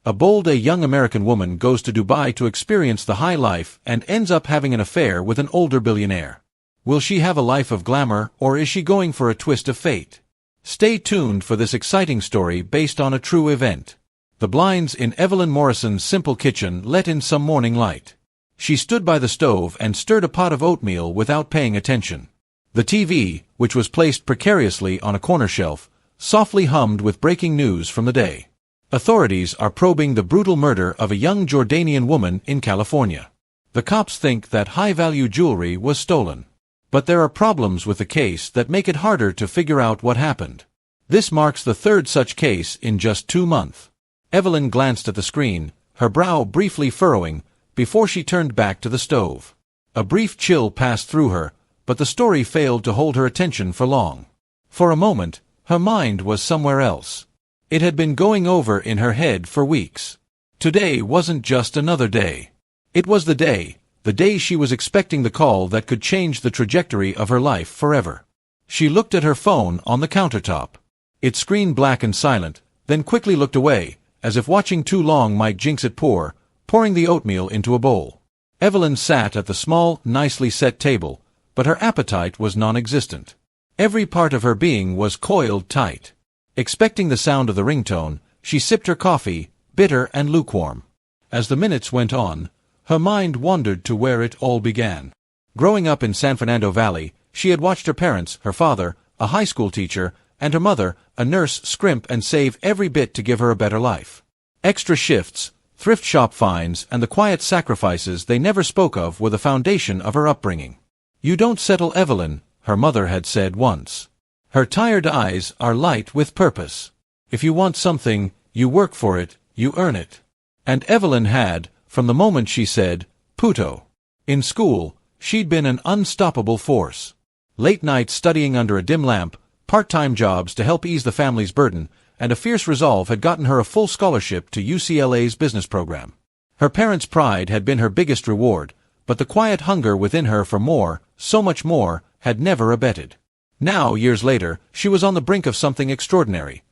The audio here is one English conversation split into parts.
A bold young American woman goes to Dubai to experience the high life and ends up having an affair with an older billionaire. Will she have a life of glamour, or is she going for a twist of fate? Stay tuned for this exciting story based on a true event. The blinds in Evelyn Morrison's simple kitchen let in some morning light. She stood by the stove and stirred a pot of oatmeal without paying attention. The TV, which was placed precariously on a corner shelf, softly hummed with breaking news from the day. Authorities are probing the brutal murder of a young Jordanian woman in California. The cops think that high-value jewelry was stolen. But there are problems with the case that make it harder to figure out what happened. This marks the third such case in just 2 months. Evelyn glanced at the screen, her brow briefly furrowing, before she turned back to the stove. A brief chill passed through her, but the story failed to hold her attention for long. For a moment, her mind was somewhere else. It had been going over in her head for weeks. Today wasn't just another day. It was the day she was expecting the call that could change the trajectory of her life forever. She looked at her phone on the countertop. Its screen black and silent, then quickly looked away, as if watching too long might jinx it, pouring the oatmeal into a bowl. Evelyn sat at the small, nicely set table, but her appetite was non-existent. Every part of her being was coiled tight. Expecting the sound of the ringtone, she sipped her coffee, bitter and lukewarm. As the minutes went on, her mind wandered to where it all began. Growing up in San Fernando Valley, she had watched her parents, her father, a high school teacher, and her mother, a nurse, scrimp and save every bit to give her a better life. Extra shifts, thrift shop finds, and the quiet sacrifices they never spoke of were the foundation of her upbringing. "You don't settle, Evelyn," her mother had said once. Her tired eyes are light with purpose. If you want something, you work for it, you earn it. And Evelyn had, from the moment she said, "Puto." In school, she'd been an unstoppable force. Late nights studying under a dim lamp, part-time jobs to help ease the family's burden, and a fierce resolve had gotten her a full scholarship to UCLA's business program. Her parents' pride had been her biggest reward, but the quiet hunger within her for more, so much more, had never abated. Now, years later, she was on the brink of something extraordinary.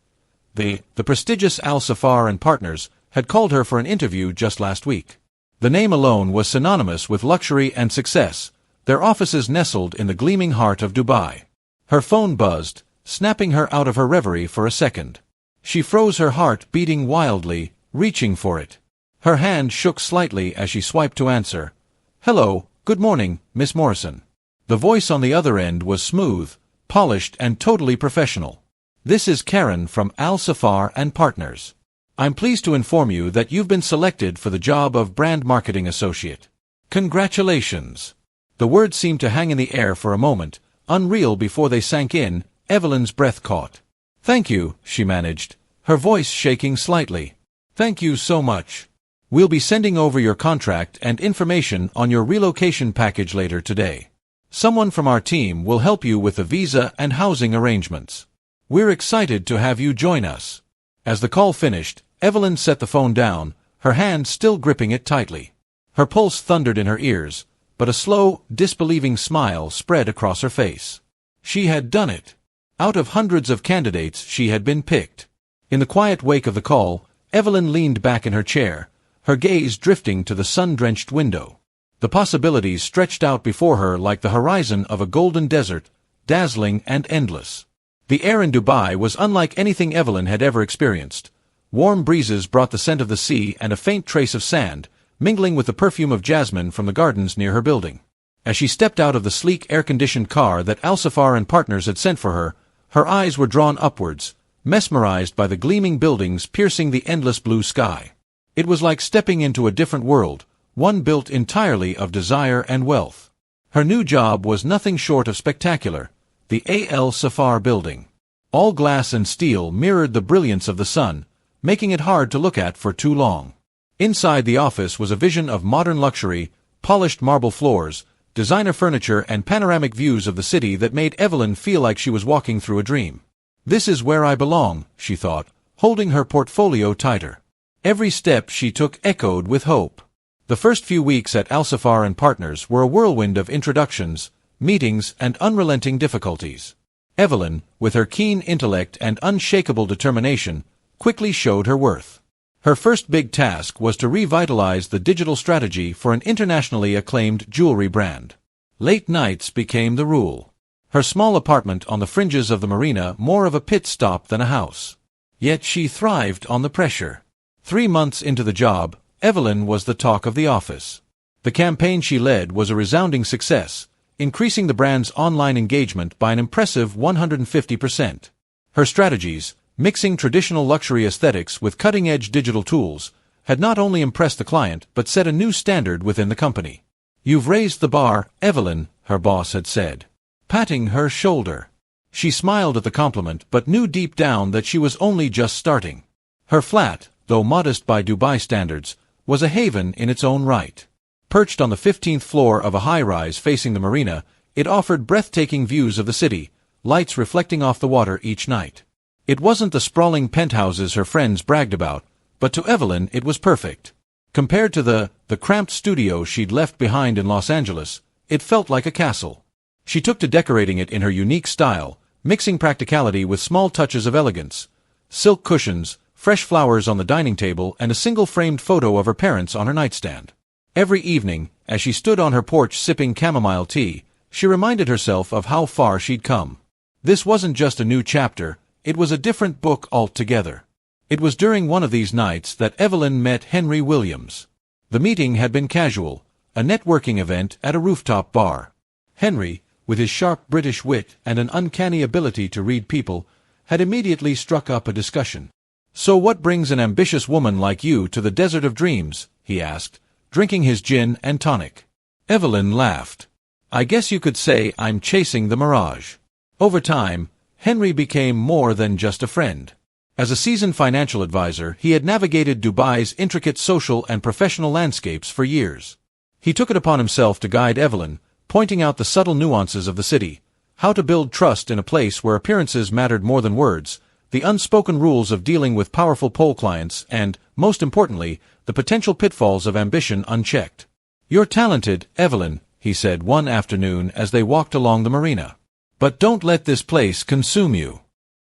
The prestigious Al-Safar and Partners had called her for an interview just last week. The name alone was synonymous with luxury and success, their offices nestled in the gleaming heart of Dubai. Her phone buzzed, snapping her out of her reverie for a second. She froze, her heart beating wildly, reaching for it. Her hand shook slightly as she swiped to answer. "Hello, good morning, Miss Morrison." The voice on the other end was smooth, polished and totally professional. "This is Karen from Al-Safar and Partners. I'm pleased to inform you that you've been selected for the job of Brand Marketing Associate. Congratulations." The words seemed to hang in the air for a moment, unreal before they sank in. Evelyn's breath caught. "Thank you," she managed, her voice shaking slightly. "Thank you so much. We'll be sending over your contract and information on your relocation package later today. Someone from our team will help you with the visa and housing arrangements. We're excited to have you join us." As the call finished, Evelyn set the phone down, her hand still gripping it tightly. Her pulse thundered in her ears, but a slow, disbelieving smile spread across her face. She had done it. Out of hundreds of candidates, she had been picked. In the quiet wake of the call, Evelyn leaned back in her chair, her gaze drifting to the sun-drenched window. The possibilities stretched out before her like the horizon of a golden desert, dazzling and endless. The air in Dubai was unlike anything Evelyn had ever experienced. Warm breezes brought the scent of the sea and a faint trace of sand, mingling with the perfume of jasmine from the gardens near her building. As she stepped out of the sleek air-conditioned car that Al-Safar and Partners had sent for her, her eyes were drawn upwards, mesmerized by the gleaming buildings piercing the endless blue sky. It was like stepping into a different world, one built entirely of desire and wealth. Her new job was nothing short of spectacular. The Al-Safar building. All glass and steel mirrored the brilliance of the sun, making it hard to look at for too long. Inside the office was a vision of modern luxury, polished marble floors, designer furniture and panoramic views of the city that made Evelyn feel like she was walking through a dream. "This is where I belong," she thought, holding her portfolio tighter. Every step she took echoed with hope. The first few weeks at Al-Safar and Partners were a whirlwind of introductions, meetings, and unrelenting difficulties. Evelyn, with her keen intellect and unshakable determination, quickly showed her worth. Her first big task was to revitalize the digital strategy for an internationally acclaimed jewelry brand. Late nights became the rule. Her small apartment on the fringes of the marina more of a pit stop than a house. Yet she thrived on the pressure. 3 months into the job, Evelyn was the talk of the office. The campaign she led was a resounding success, increasing the brand's online engagement by an impressive 150%. Her strategies, mixing traditional luxury aesthetics with cutting-edge digital tools, had not only impressed the client but set a new standard within the company. "You've raised the bar, Evelyn," her boss had said, patting her shoulder. She smiled at the compliment but knew deep down that she was only just starting. Her flat, though modest by Dubai standards, was a haven in its own right. Perched on the 15th floor of a high-rise facing the marina, it offered breathtaking views of the city, lights reflecting off the water each night. It wasn't the sprawling penthouses her friends bragged about, but to Evelyn it was perfect. Compared to the cramped studio she'd left behind in Los Angeles, it felt like a castle. She took to decorating it in her unique style, mixing practicality with small touches of elegance. Silk cushions, fresh flowers on the dining table, and a single framed photo of her parents on her nightstand. Every evening, as she stood on her porch sipping chamomile tea, she reminded herself of how far she'd come. This wasn't just a new chapter, it was a different book altogether. It was during one of these nights that Evelyn met Henry Williams. The meeting had been casual, a networking event at a rooftop bar. Henry, with his sharp British wit and an uncanny ability to read people, had immediately struck up a discussion. "So what brings an ambitious woman like you to the desert of dreams?" he asked, drinking his gin and tonic. Evelyn laughed. "I guess you could say I'm chasing the mirage." Over time, Henry became more than just a friend. As a seasoned financial advisor, he had navigated Dubai's intricate social and professional landscapes for years. He took it upon himself to guide Evelyn, pointing out the subtle nuances of the city, how to build trust in a place where appearances mattered more than words, the unspoken rules of dealing with powerful pole clients, and, most importantly, the potential pitfalls of ambition unchecked. "You're talented, Evelyn," he said one afternoon as they walked along the marina. "But don't let this place consume you."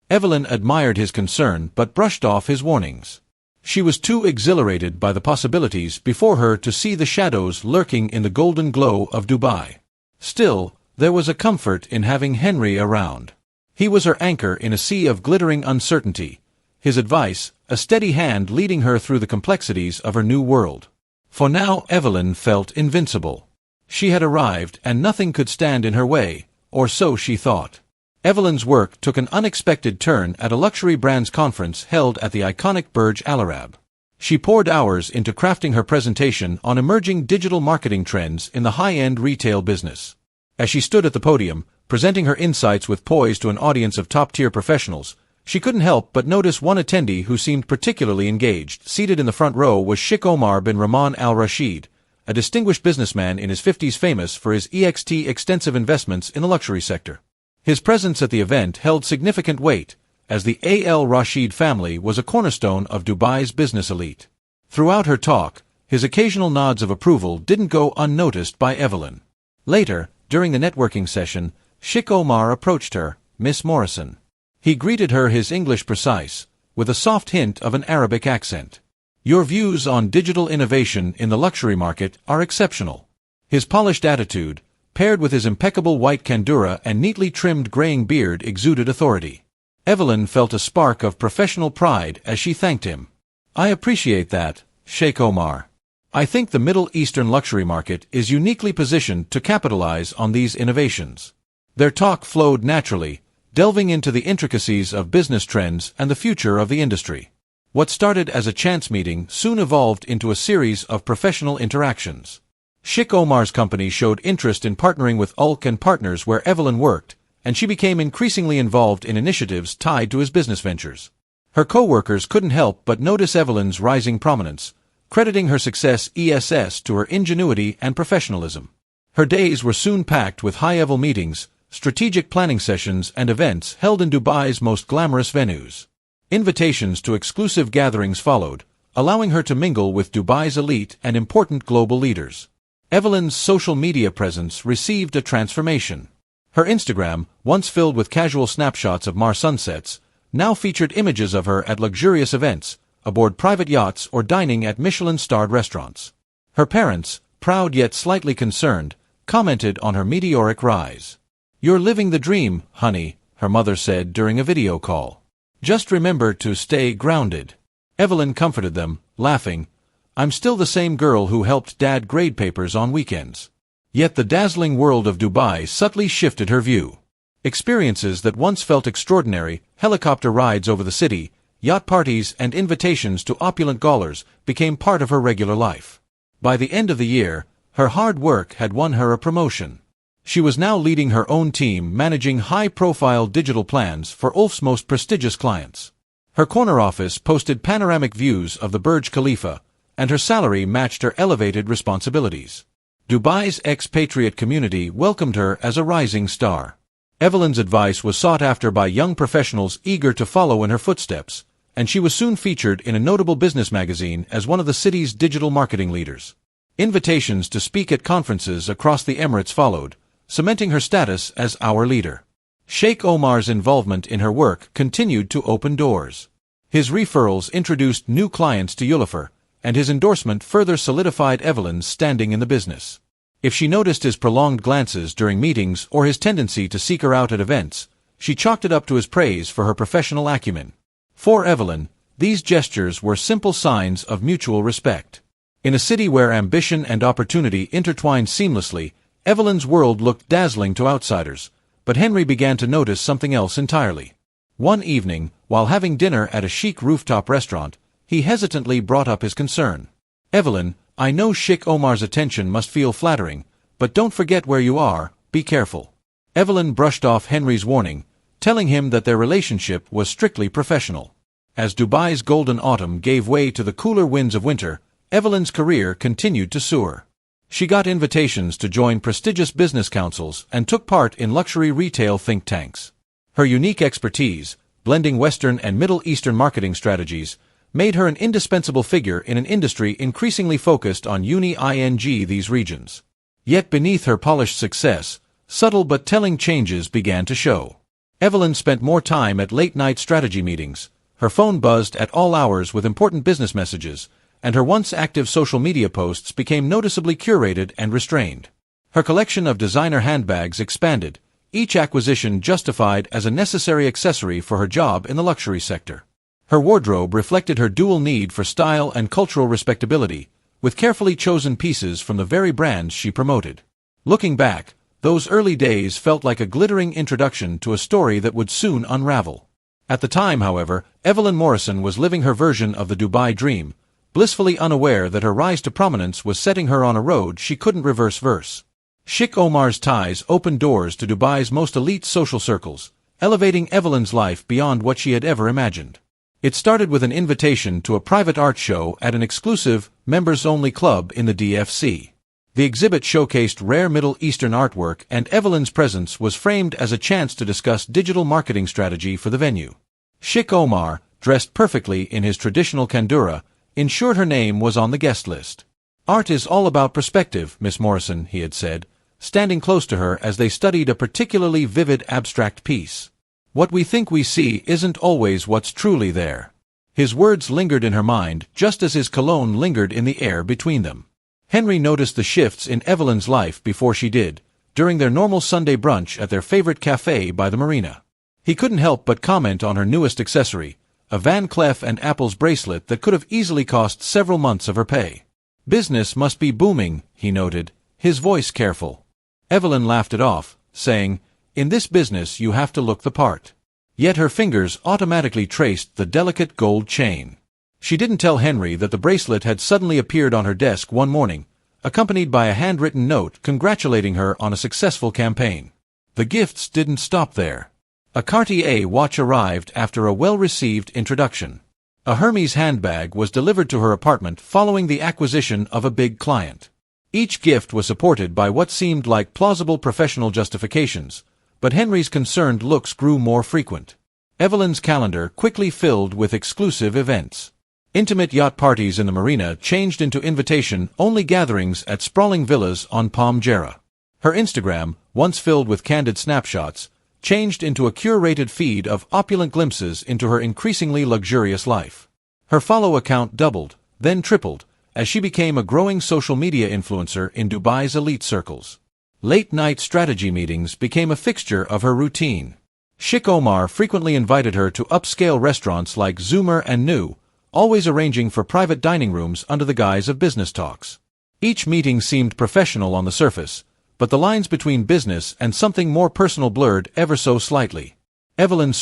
Evelyn admired his concern but brushed off his warnings. She was too exhilarated by the possibilities before her to see the shadows lurking in the golden glow of Dubai. Still, there was a comfort in having Henry around. He was her anchor in a sea of glittering uncertainty, his advice, a steady hand leading her through the complexities of her new world. For now Evelyn felt invincible. She had arrived and nothing could stand in her way, or so she thought. Evelyn's work took an unexpected turn at a luxury brands conference held at the iconic Burj Al Arab. She poured hours into crafting her presentation on emerging digital marketing trends in the high-end retail business. As she stood at the podium, presenting her insights with poise to an audience of top-tier professionals, she couldn't help but notice one attendee who seemed particularly engaged. Seated in the front row was Sheikh Omar bin Rahman Al Rashid, a distinguished businessman in his 50s famous for his extensive investments in the luxury sector. His presence at the event held significant weight, as the Al Rashid family was a cornerstone of Dubai's business elite. Throughout her talk, his occasional nods of approval didn't go unnoticed by Evelyn. Later, during the networking session, Sheikh Omar approached her, "Miss Morrison." He greeted her his English precise, with a soft hint of an Arabic accent. "Your views on digital innovation in the luxury market are exceptional." His polished attitude, paired with his impeccable white kandura and neatly trimmed graying beard, exuded authority. Evelyn felt a spark of professional pride as she thanked him. "I appreciate that, Sheikh Omar. I think the Middle Eastern luxury market is uniquely positioned to capitalize on these innovations." Their talk flowed naturally, delving into the intricacies of business trends and the future of the industry. What started as a chance meeting soon evolved into a series of professional interactions. Sheikh Omar's company showed interest in partnering with Ulk and Partners where Evelyn worked, and she became increasingly involved in initiatives tied to his business ventures. Her co-workers couldn't help but notice Evelyn's rising prominence, crediting her success to her ingenuity and professionalism. Her days were soon packed with high-level meetings, strategic planning sessions, and events held in Dubai's most glamorous venues. Invitations to exclusive gatherings followed, allowing her to mingle with Dubai's elite and important global leaders. Evelyn's social media presence received a transformation. Her Instagram, once filled with casual snapshots of Mar sunsets, now featured images of her at luxurious events, aboard private yachts or dining at Michelin-starred restaurants. Her parents, proud yet slightly concerned, commented on her meteoric rise. "You're living the dream, honey," her mother said during a video call. "Just remember to stay grounded." Evelyn comforted them, laughing, "I'm still the same girl who helped Dad grade papers on weekends." Yet the dazzling world of Dubai subtly shifted her view. Experiences that once felt extraordinary, helicopter rides over the city, yacht parties and invitations to opulent gaullers, became part of her regular life. By the end of the year, her hard work had won her a promotion. She was now leading her own team, managing high-profile digital plans for Ulf's most prestigious clients. Her corner office posted panoramic views of the Burj Khalifa, and her salary matched her elevated responsibilities. Dubai's expatriate community welcomed her as a rising star. Evelyn's advice was sought after by young professionals eager to follow in her footsteps, and she was soon featured in a notable business magazine as one of the city's digital marketing leaders. Invitations to speak at conferences across the Emirates followed, cementing her status as our leader. Sheikh Omar's involvement in her work continued to open doors. His referrals introduced new clients to Ulufar, and his endorsement further solidified Evelyn's standing in the business. If she noticed his prolonged glances during meetings or his tendency to seek her out at events, she chalked it up to his praise for her professional acumen. For Evelyn, these gestures were simple signs of mutual respect. In a city where ambition and opportunity intertwined seamlessly, Evelyn's world looked dazzling to outsiders, but Henry began to notice something else entirely. One evening, while having dinner at a chic rooftop restaurant, he hesitantly brought up his concern. "Evelyn, I know Sheikh Omar's attention must feel flattering, but don't forget where you are, be careful." Evelyn brushed off Henry's warning, telling him that their relationship was strictly professional. As Dubai's golden autumn gave way to the cooler winds of winter, Evelyn's career continued to soar. She got invitations to join prestigious business councils and took part in luxury retail think tanks. Her unique expertise, blending Western and Middle Eastern marketing strategies, made her an indispensable figure in an industry increasingly focused on these regions. Yet beneath her polished success, subtle but telling changes began to show. Evelyn spent more time at late-night strategy meetings, her phone buzzed at all hours with important business messages, and her once active social media posts became noticeably curated and restrained. Her collection of designer handbags expanded, each acquisition justified as a necessary accessory for her job in the luxury sector. Her wardrobe reflected her dual need for style and cultural respectability, with carefully chosen pieces from the very brands she promoted. Looking back, those early days felt like a glittering introduction to a story that would soon unravel. At the time, however, Evelyn Morrison was living her version of the Dubai dream, blissfully unaware that her rise to prominence was setting her on a road she couldn't reverse. Sheikh Omar's ties opened doors to Dubai's most elite social circles, elevating Evelyn's life beyond what she had ever imagined. It started with an invitation to a private art show at an exclusive, members-only club in the DFC. The exhibit showcased rare Middle Eastern artwork, and Evelyn's presence was framed as a chance to discuss digital marketing strategy for the venue. Sheikh Omar, dressed perfectly in his traditional kandura, ensured her name was on the guest list. "Art is all about perspective, Miss Morrison," he had said, standing close to her as they studied a particularly vivid abstract piece. "What we think we see isn't always what's truly there." His words lingered in her mind, just as his cologne lingered in the air between them. Henry noticed the shifts in Evelyn's life before she did, during their normal Sunday brunch at their favorite cafe by the marina. He couldn't help but comment on her newest accessory, a Van Cleef & Apples bracelet that could have easily cost several months of her pay. "Business must be booming," he noted, his voice careful. Evelyn laughed it off, saying, "In this business you have to look the part." Yet her fingers automatically traced the delicate gold chain. She didn't tell Henry that the bracelet had suddenly appeared on her desk one morning, accompanied by a handwritten note congratulating her on a successful campaign. The gifts didn't stop there. A Cartier watch arrived after a well-received introduction. A Hermes handbag was delivered to her apartment following the acquisition of a big client. Each gift was supported by what seemed like plausible professional justifications, but Henry's concerned looks grew more frequent. Evelyn's calendar quickly filled with exclusive events. Intimate yacht parties in the marina changed into invitation-only gatherings at sprawling villas on Palm Jumeirah. Her Instagram, once filled with candid snapshots, changed into a curated feed of opulent glimpses into her increasingly luxurious life. Her follow account doubled, then tripled, as she became a growing social media influencer in Dubai's elite circles. Late-night strategy meetings became a fixture of her routine. Sheikh Omar frequently invited her to upscale restaurants like Zoomer and New, always arranging for private dining rooms under the guise of business talks. Each meeting seemed professional on the surface, but the lines between business and something more personal blurred ever so slightly. Evelyn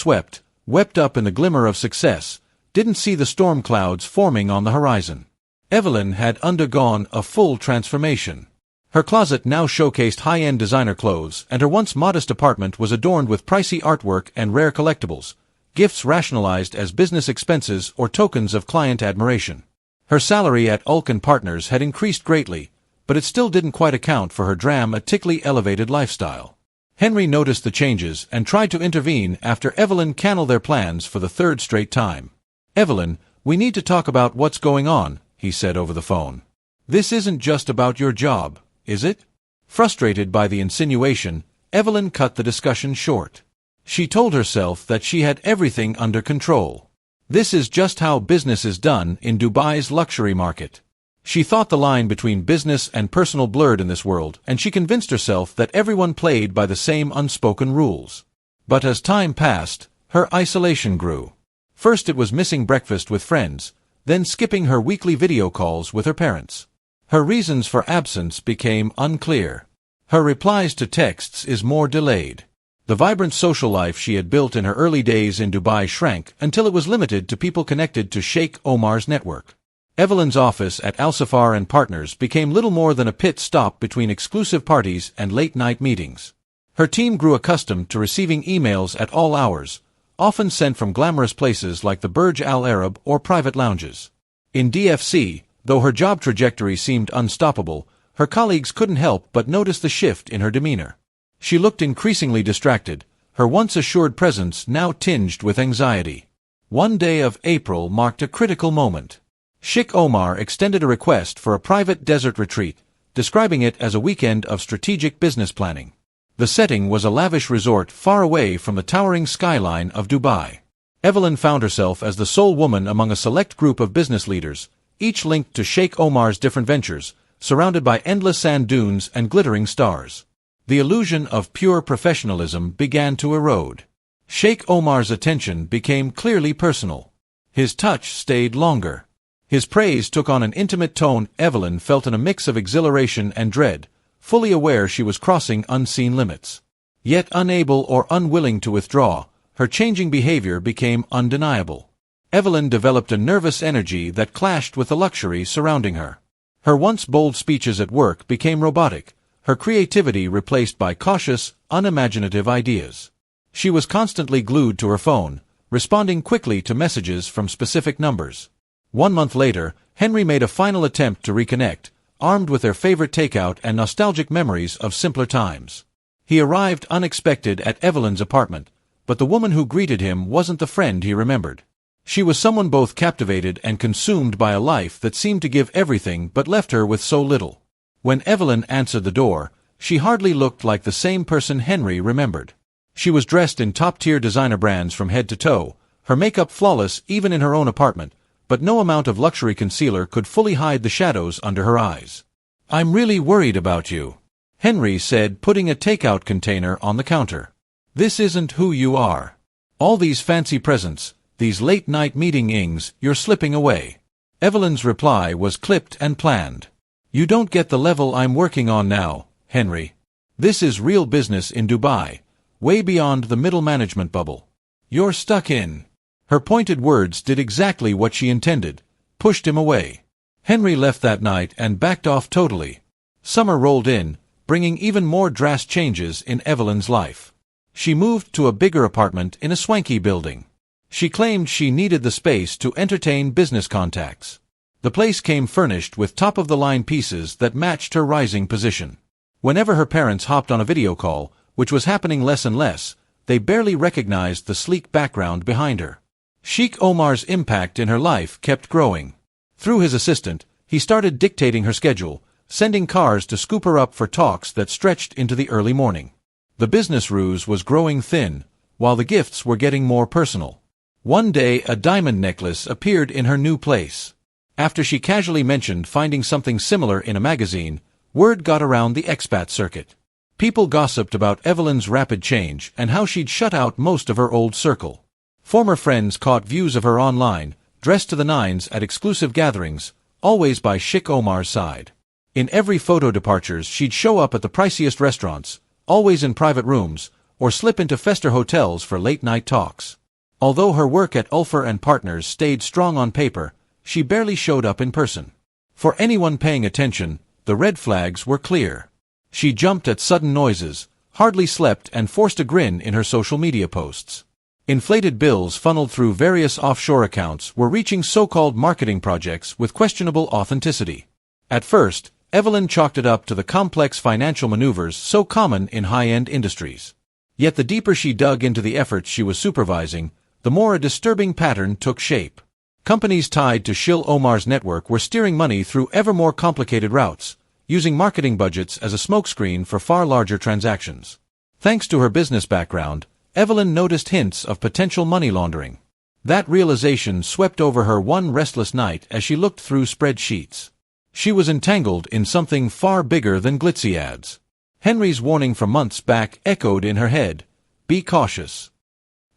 wept up in the glimmer of success, didn't see the storm clouds forming on the horizon. Evelyn had undergone a full transformation. Her closet now showcased high-end designer clothes, and her once modest apartment was adorned with pricey artwork and rare collectibles, gifts rationalized as business expenses or tokens of client admiration. Her salary at Ulkan Partners had increased greatly, but it still didn't quite account for her dramatically elevated lifestyle. Henry noticed the changes and tried to intervene after Evelyn canceled their plans for the third straight time. "Evelyn, we need to talk about what's going on," he said over the phone. "This isn't just about your job, is it?" Frustrated by the insinuation, Evelyn cut the discussion short. She told herself that she had everything under control. This is just how business is done in Dubai's luxury market. She thought the line between business and personal blurred in this world, and she convinced herself that everyone played by the same unspoken rules. But as time passed, her isolation grew. First it was missing breakfast with friends, then skipping her weekly video calls with her parents. Her reasons for absence became unclear. Her replies to texts is more delayed. The vibrant social life she had built in her early days in Dubai shrank until it was limited to people connected to Sheikh Omar's network. Evelyn's office at Al Safar and Partners became little more than a pit stop between exclusive parties and late-night meetings. Her team grew accustomed to receiving emails at all hours, often sent from glamorous places like the Burj Al Arab or private lounges. In DFC, though her job trajectory seemed unstoppable, her colleagues couldn't help but notice the shift in her demeanor. She looked increasingly distracted, her once assured presence now tinged with anxiety. One day of April marked a critical moment. Sheikh Omar extended a request for a private desert retreat, describing it as a weekend of strategic business planning. The setting was a lavish resort far away from the towering skyline of Dubai. Evelyn found herself as the sole woman among a select group of business leaders, each linked to Sheikh Omar's different ventures, surrounded by endless sand dunes and glittering stars. The illusion of pure professionalism began to erode. Sheikh Omar's attention became clearly personal. His touch stayed longer. His praise took on an intimate tone. Evelyn felt in a mix of exhilaration and dread, fully aware she was crossing unseen limits. Yet unable or unwilling to withdraw, her changing behavior became undeniable. Evelyn developed a nervous energy that clashed with the luxury surrounding her. Her once bold speeches at work became robotic, her creativity replaced by cautious, unimaginative ideas. She was constantly glued to her phone, responding quickly to messages from specific numbers. 1 month later, Henry made a final attempt to reconnect, armed with their favorite takeout and nostalgic memories of simpler times. He arrived unexpected at Evelyn's apartment, but the woman who greeted him wasn't the friend he remembered. She was someone both captivated and consumed by a life that seemed to give everything but left her with so little. When Evelyn answered the door, she hardly looked like the same person Henry remembered. She was dressed in top-tier designer brands from head to toe, her makeup flawless even in her own apartment, but no amount of luxury concealer could fully hide the shadows under her eyes. "I'm really worried about you," Henry said, putting a takeout container on the counter. "This isn't who you are. All these fancy presents, these late-night meetings, you're slipping away." Evelyn's reply was clipped and planned. "You don't get the level I'm working on now, Henry. This is real business in Dubai, way beyond the middle management bubble. You're stuck in." Her pointed words did exactly what she intended, pushed him away. Henry left that night and backed off totally. Summer rolled in, bringing even more drastic changes in Evelyn's life. She moved to a bigger apartment in a swanky building. She claimed she needed the space to entertain business contacts. The place came furnished with top-of-the-line pieces that matched her rising position. Whenever her parents hopped on a video call, which was happening less and less, they barely recognized the sleek background behind her. Sheikh Omar's impact in her life kept growing. Through his assistant, he started dictating her schedule, sending cars to scoop her up for talks that stretched into the early morning. The business ruse was growing thin, while the gifts were getting more personal. One day a diamond necklace appeared in her new place. After she casually mentioned finding something similar in a magazine, word got around the expat circuit. People gossiped about Evelyn's rapid change and how she'd shut out most of her old circle. Former friends caught views of her online, dressed to the nines at exclusive gatherings, always by chic Omar's side. In every photo departures she'd show up at the priciest restaurants, always in private rooms, or slip into Fester hotels for late-night talks. Although her work at Ulfer and Partners stayed strong on paper, she barely showed up in person. For anyone paying attention, the red flags were clear. She jumped at sudden noises, hardly slept and forced a grin in her social media posts. Inflated bills funneled through various offshore accounts were reaching so-called marketing projects with questionable authenticity. At first, Evelyn chalked it up to the complex financial maneuvers so common in high-end industries. Yet the deeper she dug into the efforts she was supervising, the more a disturbing pattern took shape. Companies tied to Shil Omar's network were steering money through ever more complicated routes, using marketing budgets as a smokescreen for far larger transactions. Thanks to her business background, Evelyn noticed hints of potential money laundering. That realization swept over her one restless night as she looked through spreadsheets. She was entangled in something far bigger than glitzy ads. Henry's warning from months back echoed in her head, "Be cautious."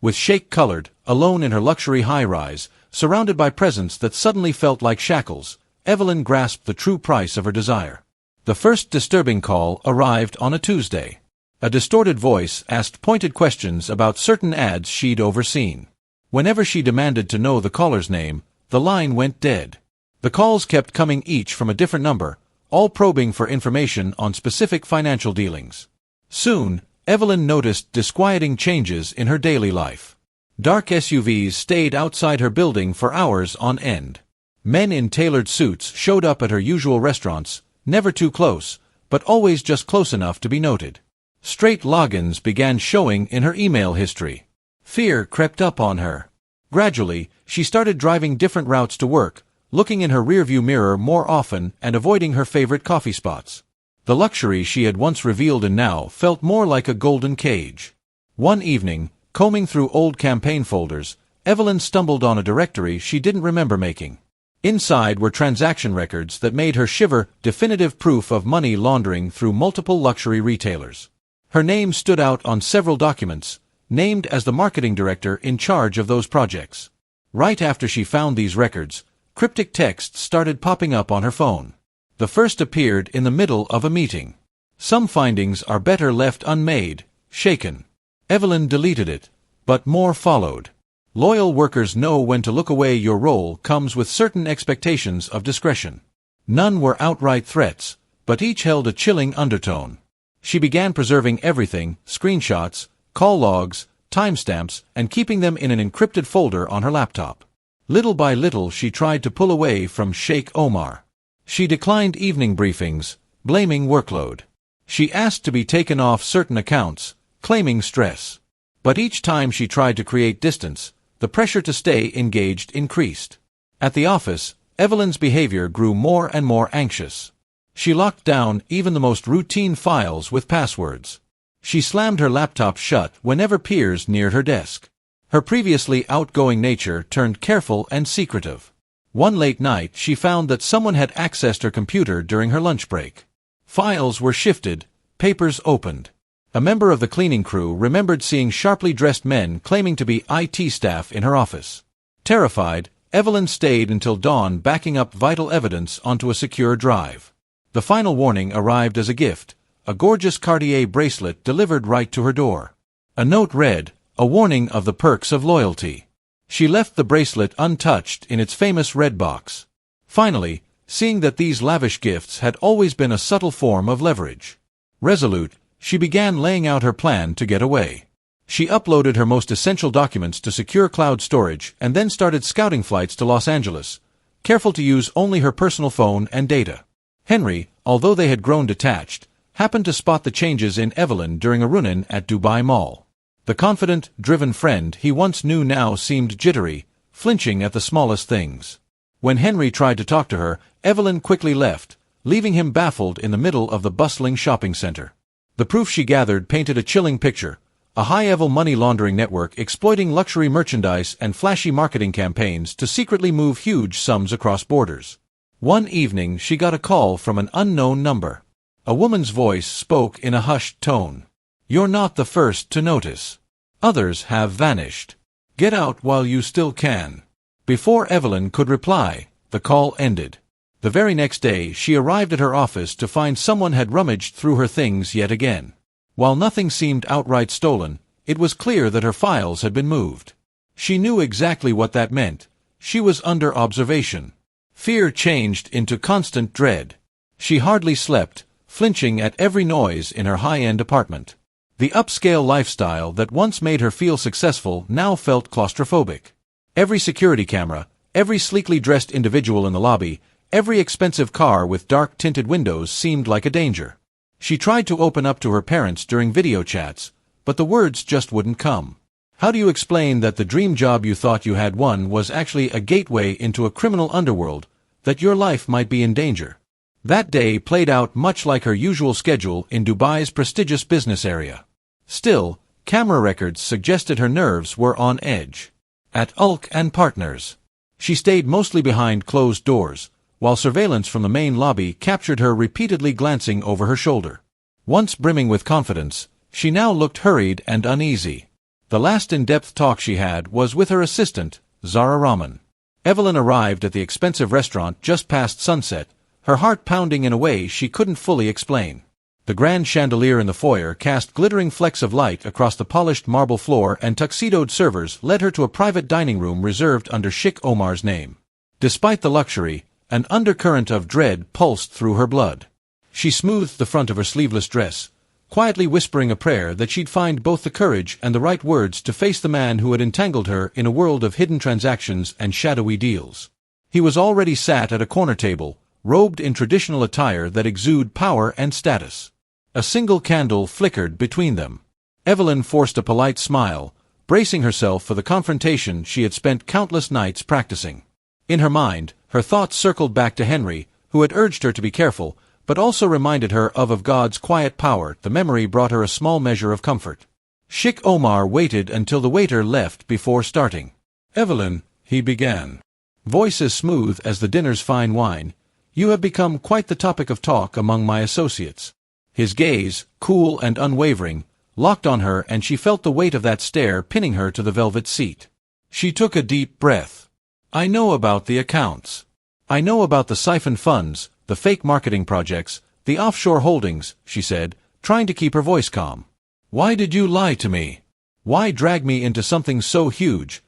With shake-colored, alone in her luxury high-rise, surrounded by presents that suddenly felt like shackles, Evelyn grasped the true price of her desire. The first disturbing call arrived on a Tuesday. A distorted voice asked pointed questions about certain ads she'd overseen. Whenever she demanded to know the caller's name, the line went dead. The calls kept coming each from a different number, all probing for information on specific financial dealings. Soon, Evelyn noticed disquieting changes in her daily life. Dark SUVs stayed outside her building for hours on end. Men in tailored suits showed up at her usual restaurants, never too close, but always just close enough to be noted. Straight logins began showing in her email history. Fear crept up on her. Gradually, she started driving different routes to work, looking in her rearview mirror more often and avoiding her favorite coffee spots. The luxury she had once reveled in now felt more like a golden cage. One evening, combing through old campaign folders, Evelyn stumbled on a directory she didn't remember making. Inside were transaction records that made her shiver, definitive proof of money laundering through multiple luxury retailers. Her name stood out on several documents, named as the marketing director in charge of those projects. Right after she found these records, cryptic texts started popping up on her phone. The first appeared in the middle of a meeting. "Some findings are better left unmade, shaken." Evelyn deleted it, but more followed. "Loyal workers know when to look away. Your role comes with certain expectations of discretion." None were outright threats, but each held a chilling undertone. She began preserving everything, screenshots, call logs, timestamps, and keeping them in an encrypted folder on her laptop. Little by little she tried to pull away from Sheikh Omar. She declined evening briefings, blaming workload. She asked to be taken off certain accounts, claiming stress. But each time she tried to create distance, the pressure to stay engaged increased. At the office, Evelyn's behavior grew more and more anxious. She locked down even the most routine files with passwords. She slammed her laptop shut whenever peers neared her desk. Her previously outgoing nature turned careful and secretive. One late night she found that someone had accessed her computer during her lunch break. Files were shifted, papers opened. A member of the cleaning crew remembered seeing sharply dressed men claiming to be IT staff in her office. Terrified, Evelyn stayed until dawn backing up vital evidence onto a secure drive. The final warning arrived as a gift, a gorgeous Cartier bracelet delivered right to her door. A note read, "A warning of the perks of loyalty." She left the bracelet untouched in its famous red box. Finally, seeing that these lavish gifts had always been a subtle form of leverage. Resolute, she began laying out her plan to get away. She uploaded her most essential documents to secure cloud storage and then started scouting flights to Los Angeles, careful to use only her personal phone and data. Henry, although they had grown detached, happened to spot the changes in Evelyn during a run-in at Dubai Mall. The confident, driven friend he once knew now seemed jittery, flinching at the smallest things. When Henry tried to talk to her, Evelyn quickly left, leaving him baffled in the middle of the bustling shopping center. The proof she gathered painted a chilling picture, a high-level money laundering network exploiting luxury merchandise and flashy marketing campaigns to secretly move huge sums across borders. One evening she got a call from an unknown number. A woman's voice spoke in a hushed tone. "You're not the first to notice. Others have vanished. Get out while you still can." Before Evelyn could reply, the call ended. The very next day she arrived at her office to find someone had rummaged through her things yet again. While nothing seemed outright stolen, it was clear that her files had been moved. She knew exactly what that meant. She was under observation. Fear changed into constant dread. She hardly slept, flinching at every noise in her high-end apartment. The upscale lifestyle that once made her feel successful now felt claustrophobic. Every security camera, every sleekly dressed individual in the lobby, every expensive car with dark-tinted windows seemed like a danger. She tried to open up to her parents during video chats, but the words just wouldn't come. How do you explain that the dream job you thought you had won was actually a gateway into a criminal underworld, that your life might be in danger? That day played out much like her usual schedule in Dubai's prestigious business area. Still, camera records suggested her nerves were on edge. At Ulk and Partners, she stayed mostly behind closed doors, while surveillance from the main lobby captured her repeatedly glancing over her shoulder. Once brimming with confidence, she now looked hurried and uneasy. The last in-depth talk she had was with her assistant, Zara Rahman. Evelyn arrived at the expensive restaurant just past sunset, her heart pounding in a way she couldn't fully explain. The grand chandelier in the foyer cast glittering flecks of light across the polished marble floor, and tuxedoed servers led her to a private dining room reserved under Sheikh Omar's name. Despite the luxury, an undercurrent of dread pulsed through her blood. She smoothed the front of her sleeveless dress, quietly whispering a prayer that she'd find both the courage and the right words to face the man who had entangled her in a world of hidden transactions and shadowy deals. He was already sat at a corner table, robed in traditional attire that exuded power and status. A single candle flickered between them. Evelyn forced a polite smile, bracing herself for the confrontation she had spent countless nights practicing. In her mind, her thoughts circled back to Henry, who had urged her to be careful, but also reminded her of God's quiet power. The memory brought her a small measure of comfort. Sheikh Omar waited until the waiter left before starting. "Evelyn," he began, voice as smooth as the dinner's fine wine, "you have become quite the topic of talk among my associates." His gaze, cool and unwavering, locked on her, and she felt the weight of that stare pinning her to the velvet seat. She took a deep breath. "I know about the accounts. I know about the siphon funds, the fake marketing projects, the offshore holdings," she said, trying to keep her voice calm. "Why did you lie to me? Why drag me into something so huge,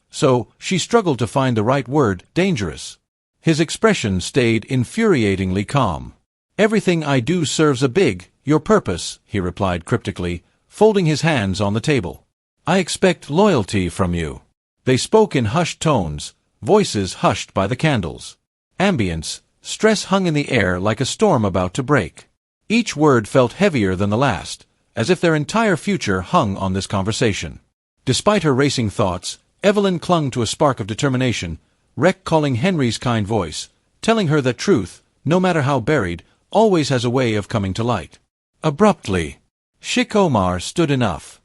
she struggled to find the right word, dangerous. His expression stayed infuriatingly calm. "Everything I do serves your purpose," he replied cryptically, folding his hands on the table. "I expect loyalty from you." They spoke in hushed tones, voices hushed by the candles. Ambience, stress hung in the air like a storm about to break. Each word felt heavier than the last, as if their entire future hung on this conversation. Despite her racing thoughts, Evelyn clung to a spark of determination, recalling Henry's kind voice, telling her that truth, no matter how buried, always has a way of coming to light. Abruptly, Sheikh Omar stood enough.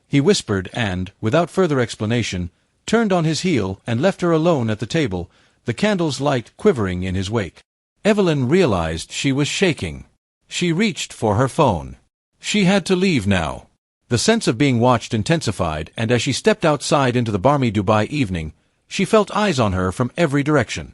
He whispered and, without further explanation, turned on his heel and left her alone at the table, the candle's light quivering in his wake. Evelyn realized she was shaking. She reached for her phone. She had to leave now. The sense of being watched intensified, and as she stepped outside into the balmy Dubai evening, she felt eyes on her from every direction.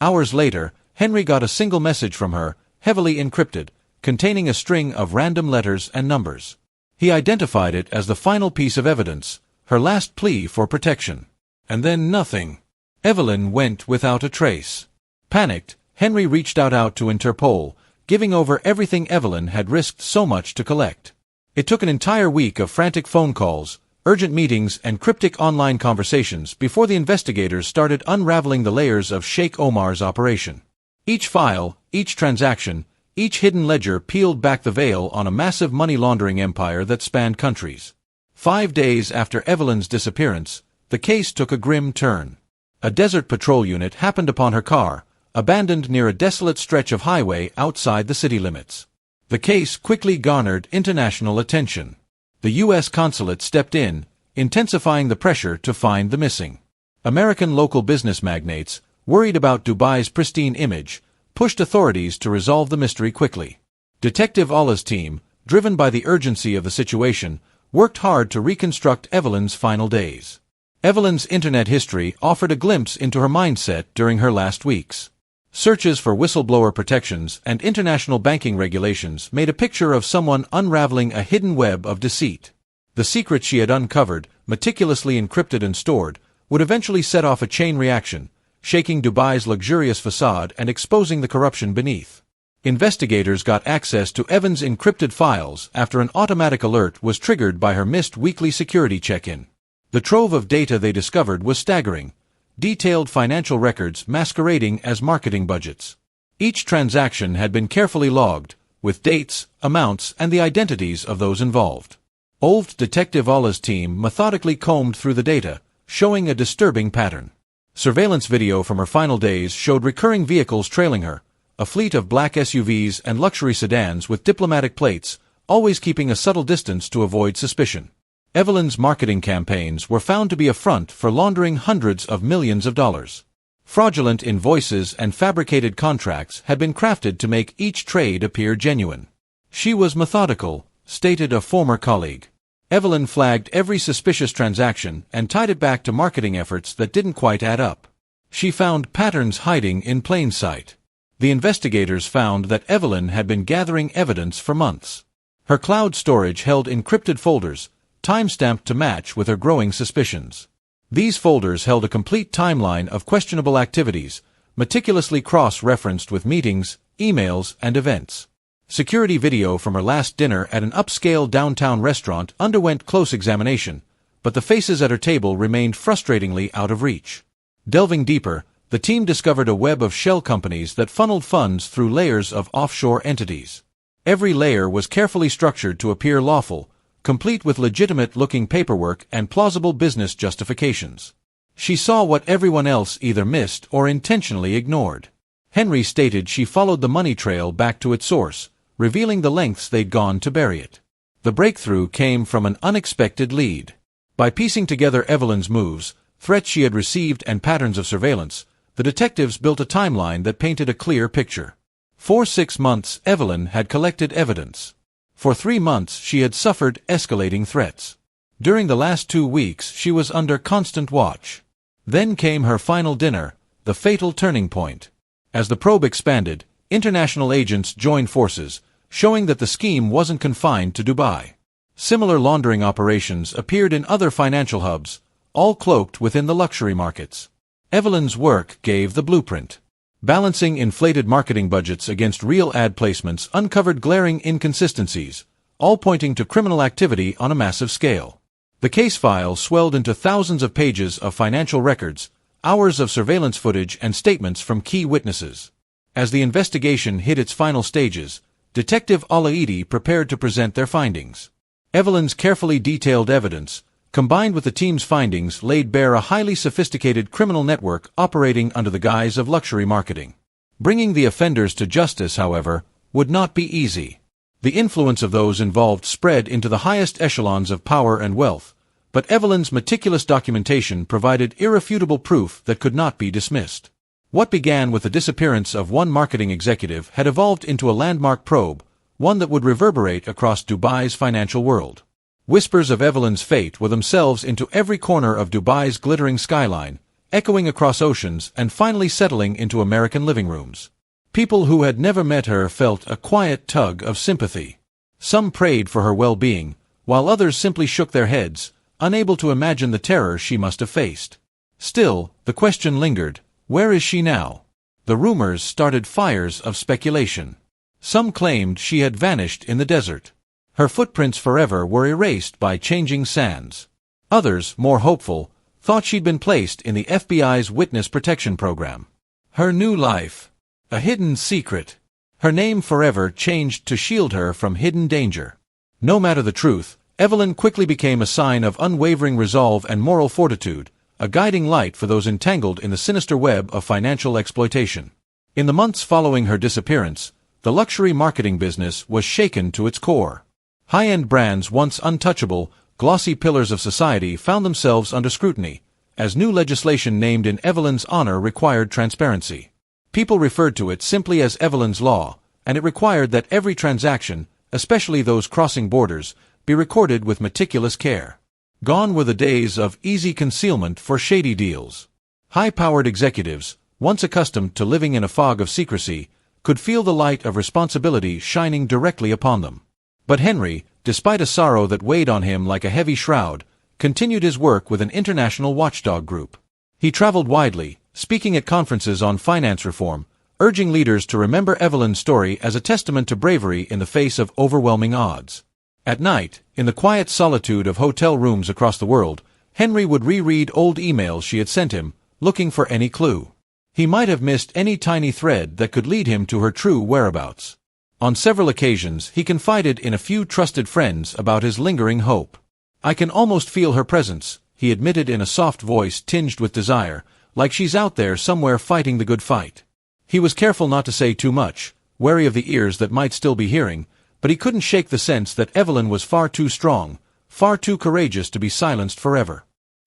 Hours later, Henry got a single message from her, heavily encrypted, containing a string of random letters and numbers. He identified it as the final piece of evidence, her last plea for protection. And then nothing. Evelyn went without a trace. Panicked, Henry reached out to Interpol, giving over everything Evelyn had risked so much to collect. It took an entire week of frantic phone calls, urgent meetings, and cryptic online conversations before the investigators started unraveling the layers of Sheikh Omar's operation. Each file, each transaction, each hidden ledger peeled back the veil on a massive money laundering empire that spanned countries. 5 days after Evelyn's disappearance, the case took a grim turn. A desert patrol unit happened upon her car, abandoned near a desolate stretch of highway outside the city limits. The case quickly garnered international attention. The U.S. consulate stepped in, intensifying the pressure to find the missing. American local business magnates, worried about Dubai's pristine image, pushed authorities to resolve the mystery quickly. Detective Allah's team, driven by the urgency of the situation, worked hard to reconstruct Evelyn's final days. Evelyn's internet history offered a glimpse into her mindset during her last weeks. Searches for whistleblower protections and international banking regulations made a picture of someone unraveling a hidden web of deceit. The secrets she had uncovered, meticulously encrypted and stored, would eventually set off a chain reaction, shaking Dubai's luxurious facade and exposing the corruption beneath. Investigators got access to Evelyn's encrypted files after an automatic alert was triggered by her missed weekly security check-in. The trove of data they discovered was staggering, detailed financial records masquerading as marketing budgets. Each transaction had been carefully logged, with dates, amounts, and the identities of those involved. Old Detective Allah's team methodically combed through the data, showing a disturbing pattern. Surveillance video from her final days showed recurring vehicles trailing her, a fleet of black SUVs and luxury sedans with diplomatic plates, always keeping a subtle distance to avoid suspicion. Evelyn's marketing campaigns were found to be a front for laundering hundreds of millions of dollars. Fraudulent invoices and fabricated contracts had been crafted to make each trade appear genuine. She was methodical, stated a former colleague. Evelyn flagged every suspicious transaction and tied it back to marketing efforts that didn't quite add up. She found patterns hiding in plain sight. The investigators found that Evelyn had been gathering evidence for months. Her cloud storage held encrypted folders, time-stamped to match with her growing suspicions. These folders held a complete timeline of questionable activities, meticulously cross-referenced with meetings, emails, and events. Security video from her last dinner at an upscale downtown restaurant underwent close examination, but the faces at her table remained frustratingly out of reach. Delving deeper, the team discovered a web of shell companies that funneled funds through layers of offshore entities. Every layer was carefully structured to appear lawful, complete with legitimate-looking paperwork and plausible business justifications. She saw what everyone else either missed or intentionally ignored. Henry stated she followed the money trail back to its source, revealing the lengths they'd gone to bury it. The breakthrough came from an unexpected lead. By piecing together Evelyn's moves, threats she had received and patterns of surveillance, the detectives built a timeline that painted a clear picture. For 6 months, Evelyn had collected evidence. For 3 months, she had suffered escalating threats. During the last 2 weeks, she was under constant watch. Then came her final dinner, the fatal turning point. As the probe expanded, international agents joined forces, showing that the scheme wasn't confined to Dubai. Similar laundering operations appeared in other financial hubs, all cloaked within the luxury markets. Evelyn's work gave the blueprint. Balancing inflated marketing budgets against real ad placements uncovered glaring inconsistencies, all pointing to criminal activity on a massive scale. The case file swelled into thousands of pages of financial records, hours of surveillance footage and statements from key witnesses. As the investigation hit its final stages, Detective Alaidi prepared to present their findings. Evelyn's carefully detailed evidence, combined with the team's findings, laid bare a highly sophisticated criminal network operating under the guise of luxury marketing. Bringing the offenders to justice, however, would not be easy. The influence of those involved spread into the highest echelons of power and wealth, but Evelyn's meticulous documentation provided irrefutable proof that could not be dismissed. What began with the disappearance of one marketing executive had evolved into a landmark probe, one that would reverberate across Dubai's financial world. Whispers of Evelyn's fate were themselves into every corner of Dubai's glittering skyline, echoing across oceans and finally settling into American living rooms. People who had never met her felt a quiet tug of sympathy. Some prayed for her well-being, while others simply shook their heads, unable to imagine the terror she must have faced. Still, the question lingered, where is she now? The rumors started fires of speculation. Some claimed she had vanished in the desert. Her footprints forever were erased by changing sands. Others, more hopeful, thought she'd been placed in the FBI's witness protection program. Her new life. A hidden secret. Her name forever changed to shield her from hidden danger. No matter the truth, Evelyn quickly became a sign of unwavering resolve and moral fortitude, a guiding light for those entangled in the sinister web of financial exploitation. In the months following her disappearance, the luxury marketing business was shaken to its core. High-end brands, once untouchable, glossy pillars of society, found themselves under scrutiny, as new legislation named in Evelyn's honor required transparency. People referred to it simply as Evelyn's Law, and it required that every transaction, especially those crossing borders, be recorded with meticulous care. Gone were the days of easy concealment for shady deals. High-powered executives, once accustomed to living in a fog of secrecy, could feel the light of responsibility shining directly upon them. But Henry, despite a sorrow that weighed on him like a heavy shroud, continued his work with an international watchdog group. He traveled widely, speaking at conferences on finance reform, urging leaders to remember Evelyn's story as a testament to bravery in the face of overwhelming odds. At night, in the quiet solitude of hotel rooms across the world, Henry would reread old emails she had sent him, looking for any clue. He might have missed any tiny thread that could lead him to her true whereabouts. On several occasions, he confided in a few trusted friends about his lingering hope. "I can almost feel her presence," he admitted in a soft voice tinged with desire, "like she's out there somewhere fighting the good fight." He was careful not to say too much, wary of the ears that might still be hearing, but he couldn't shake the sense that Evelyn was far too strong, far too courageous to be silenced forever.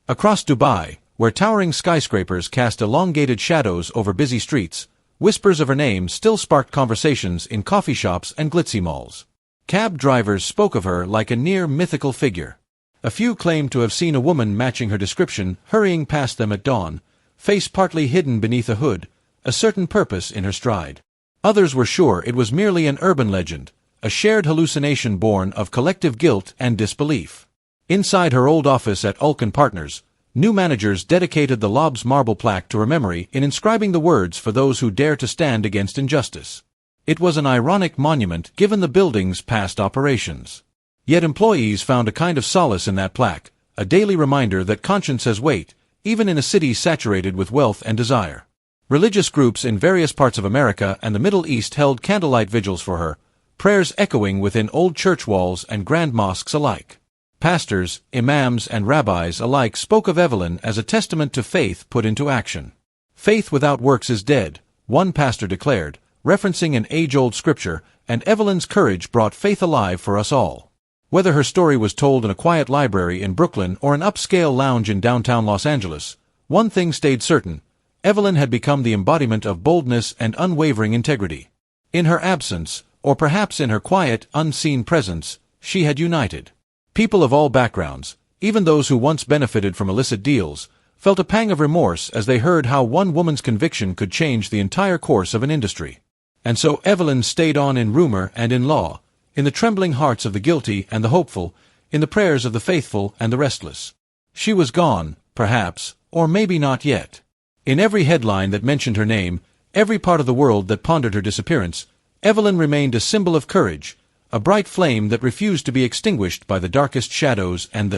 Across Dubai, where towering skyscrapers cast elongated shadows over busy streets, whispers of her name still sparked conversations in coffee shops and glitzy malls. Cab drivers spoke of her like a near mythical figure. A few claimed to have seen a woman matching her description hurrying past them at dawn, face partly hidden beneath a hood, a certain purpose in her stride. Others were sure it was merely an urban legend, a shared hallucination born of collective guilt and disbelief. Inside her old office at Ulken Partners, new managers dedicated the Lob's marble plaque to her memory in inscribing the words for those who dare to stand against injustice. It was an ironic monument given the building's past operations. Yet employees found a kind of solace in that plaque, a daily reminder that conscience has weight, even in a city saturated with wealth and desire. Religious groups in various parts of America and the Middle East held candlelight vigils for her, prayers echoing within old church walls and grand mosques alike. Pastors, imams, and rabbis alike spoke of Evelyn as a testament to faith put into action. "Faith without works is dead," one pastor declared, referencing an age-old scripture, and Evelyn's courage brought faith alive for us all. Whether her story was told in a quiet library in Brooklyn or an upscale lounge in downtown Los Angeles, one thing stayed certain: Evelyn had become the embodiment of boldness and unwavering integrity. In her absence, or perhaps in her quiet, unseen presence, she had united. People of all backgrounds, even those who once benefited from illicit deals, felt a pang of remorse as they heard how one woman's conviction could change the entire course of an industry. And so Evelyn stayed on in rumor and in law, in the trembling hearts of the guilty and the hopeful, in the prayers of the faithful and the restless. She was gone, perhaps, or maybe not yet. In every headline that mentioned her name, every part of the world that pondered her disappearance, Evelyn remained a symbol of courage, a bright flame that refused to be extinguished by the darkest shadows, and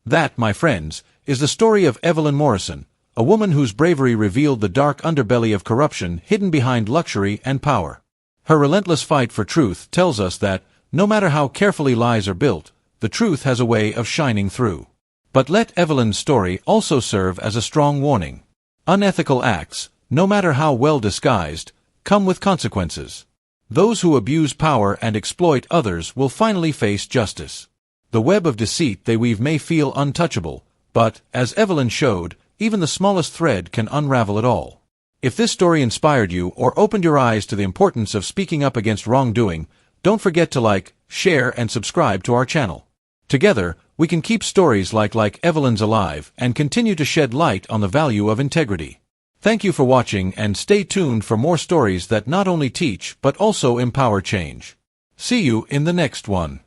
that, my friends, is the story of Evelyn Morrison, a woman whose bravery revealed the dark underbelly of corruption hidden behind luxury and power. Her relentless fight for truth tells us that, no matter how carefully lies are built, the truth has a way of shining through. But let Evelyn's story also serve as a strong warning. Unethical acts, no matter how well disguised, come with consequences. Those who abuse power and exploit others will finally face justice. The web of deceit they weave may feel untouchable, but, as Evelyn showed, even the smallest thread can unravel it all. If this story inspired you or opened your eyes to the importance of speaking up against wrongdoing, don't forget to like, share, and subscribe to our channel. Together, we can keep stories like Evelyn's alive and continue to shed light on the value of integrity. Thank you for watching, and stay tuned for more stories that not only teach but also empower change. See you in the next one.